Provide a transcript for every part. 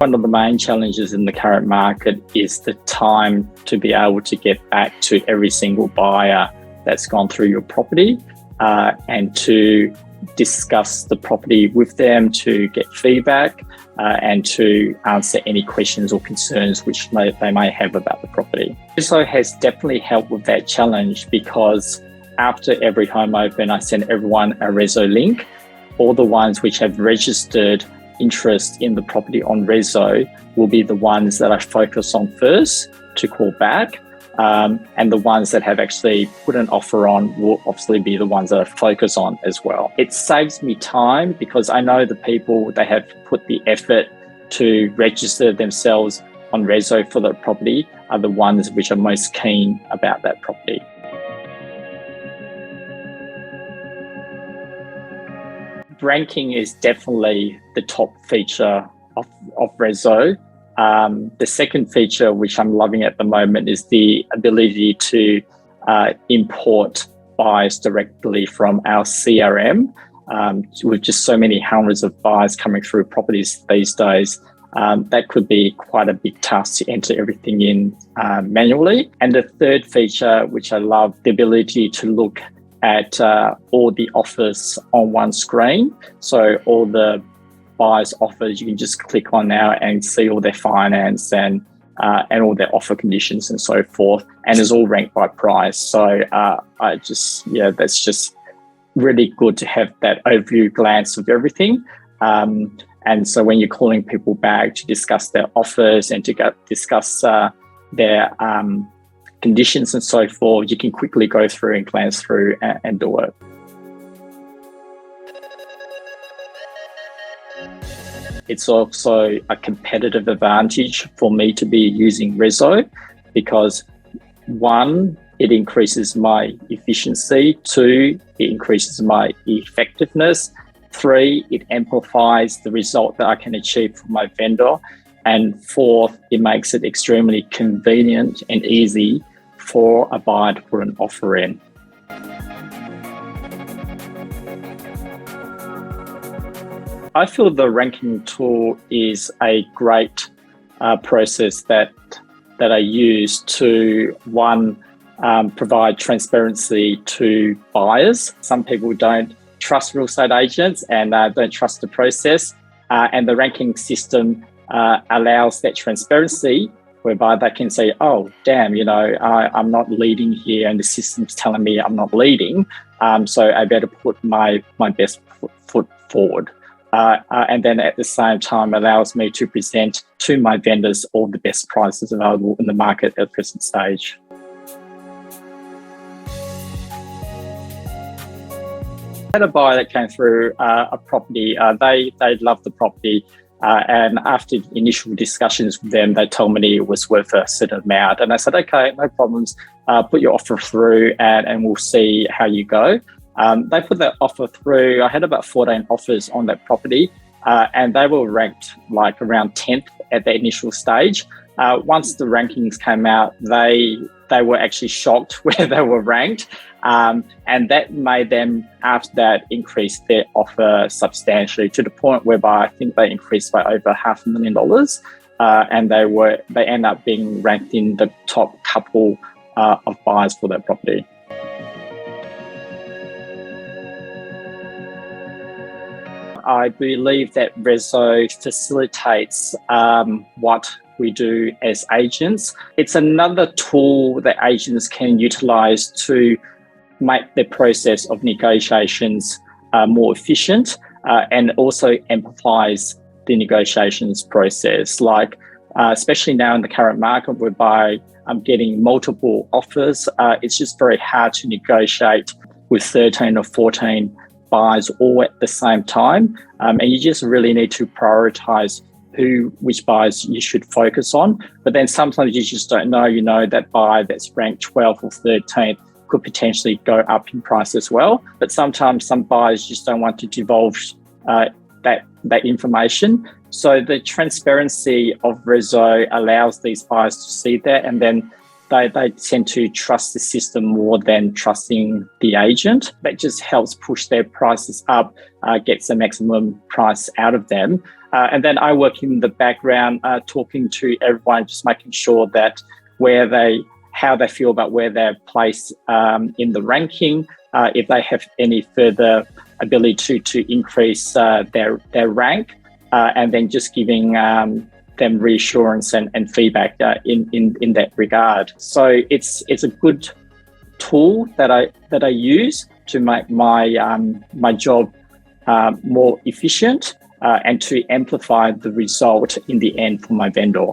One of the main challenges in the current market is the time to be able to get back to every single buyer that's gone through your property and to discuss the property with them, to get feedback and to answer any questions or concerns which they may have about the property. RESO has definitely helped with that challenge because after every home open, I send everyone a RESO link. All the ones which have registered interest in the property on RESO will be the ones that I focus on first to call back. And the ones that have actually put an offer on will obviously be the ones that I focus on as well. It saves me time because I know the people, they have put the effort to register themselves on RESO for the property are the ones which are most keen about that property. Ranking is definitely the top feature of RESO. The second feature, which I'm loving at the moment, is the ability to import buyers directly from our CRM. With just so many hundreds of buyers coming through properties these days, that could be quite a big task to enter everything in manually. And the third feature, which I love, the ability to look at all the offers on one screen. So all the buyers' offers, you can just click on now and see all their finance and all their offer conditions and so forth. And it's all ranked by price. So that's just really good to have that overview glance of everything. And so when you're calling people back to discuss their offers and to discuss their conditions and so forth, you can quickly go through and glance through and do it. It's also a competitive advantage for me to be using RESO because 1, it increases my efficiency. 2, it increases my effectiveness. 3, it amplifies the result that I can achieve for my vendor. And 4, it makes it extremely convenient and easy for a buyer to put an offer in. I feel the ranking tool is a great process that I use to, 1, provide transparency to buyers. Some people don't trust real estate agents and don't trust the process. And the ranking system allows that transparency whereby they can say, oh, damn, I'm not leading here and the system's telling me I'm not leading. So I better put my best foot forward. And then at the same time allows me to present to my vendors all the best prices available in the market at the present stage. I had a buyer that came through a property. They loved the property. And after initial discussions with them, they told me it was worth a certain amount. And I said, okay, no problems. Put your offer through and we'll see how you go. They put that offer through. I had about 14 offers on that property and they were ranked like around 10th at the initial stage. Once the rankings came out, they were actually shocked where they were ranked. And that made them, after that, increase their offer substantially to the point whereby I think they increased by over $500,000. And they end up being ranked in the top couple of buyers for that property. I believe that RESO facilitates what we do as agents. It's another tool that agents can utilize to make the process of negotiations more efficient and also amplifies the negotiations process. Like, especially now in the current market whereby I'm getting multiple offers, it's just very hard to negotiate with 13 or 14 buyers all at the same time. And you just really need to prioritize which buyers you should focus on. But then sometimes you just don't know, that buyer that's ranked 12th or 13th could potentially go up in price as well. But sometimes some buyers just don't want to divulge that information. So the transparency of RESO allows these buyers to see that, and then they tend to trust the system more than trusting the agent. That just helps push their prices up, gets the maximum price out of them. And then I work in the background, talking to everyone, just making sure that how they feel about where they're placed in the ranking, if they have any further ability to increase their rank, and then just giving them reassurance and feedback in that regard. So it's a good tool that I use to make my job more efficient and to amplify the result in the end for my vendor.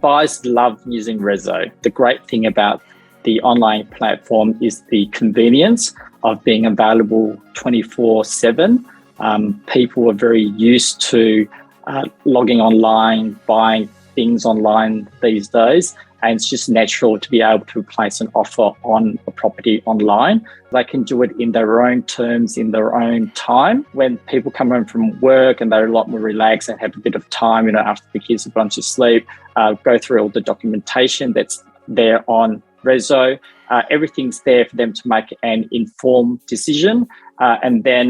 Buyers love using RESO. The great thing about the online platform is the convenience of being available 24/7. People are very used to logging online, buying things online these days, and it's just natural to be able to place an offer on a property online. They can do it in their own terms, in their own time. When people come home from work and they're a lot more relaxed and have a bit of time, after the kids have gone to sleep, go through all the documentation that's there on RESO. Everything's there for them to make an informed decision. And then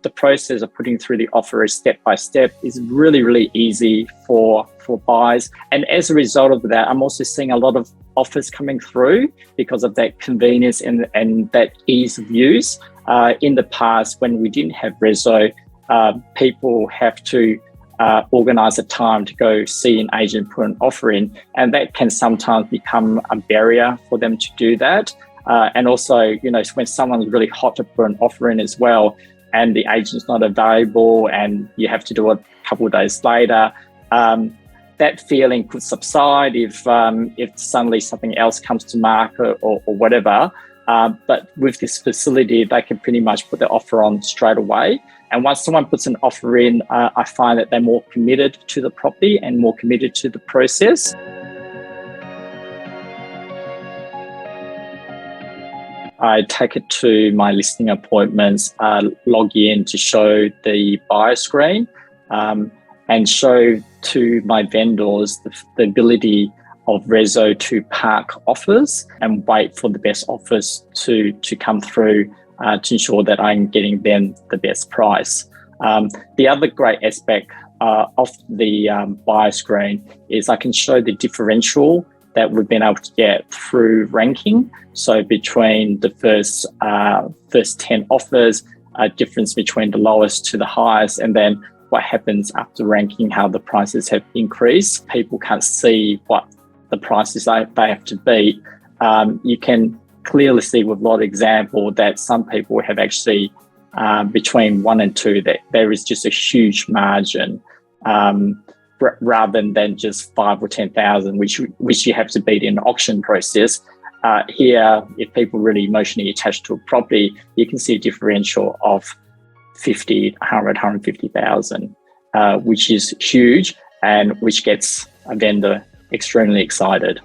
the process of putting through the offer is step by step is really, really easy for buyers. And as a result of that, I'm also seeing a lot of offers coming through because of that convenience and that ease of use. In the past, when we didn't have RESO, people have to organise a time to go see an agent put an offer in, and that can sometimes become a barrier for them to do that. And also, when someone's really hot to put an offer in as well, and the agent's not available and you have to do it a couple of days later, that feeling could subside if suddenly something else comes to market or whatever. But with this facility, they can pretty much put the offer on straight away. And once someone puts an offer in, I find that they're more committed to the property and more committed to the process. I take it to my listing appointments, log in to show the buyer screen, and show to my vendors the ability of RESO to park offers and wait for the best offers to come through to ensure that I'm getting them the best price. The other great aspect of the buyer screen is I can show the differential that we've been able to get through ranking. So between the first 10 offers, difference between the lowest to the highest, and then what happens after ranking, how the prices have increased. People can't see what the prices they have to beat. You can clearly see with a lot of example that some people have actually between 1 and 2, that there is just a huge margin. Rather than just 5 or 10,000, which you have to beat in an auction process. Here, if people are really emotionally attached to a property, you can see a differential of 50, 100, 150,000, which is huge and which gets a vendor extremely excited.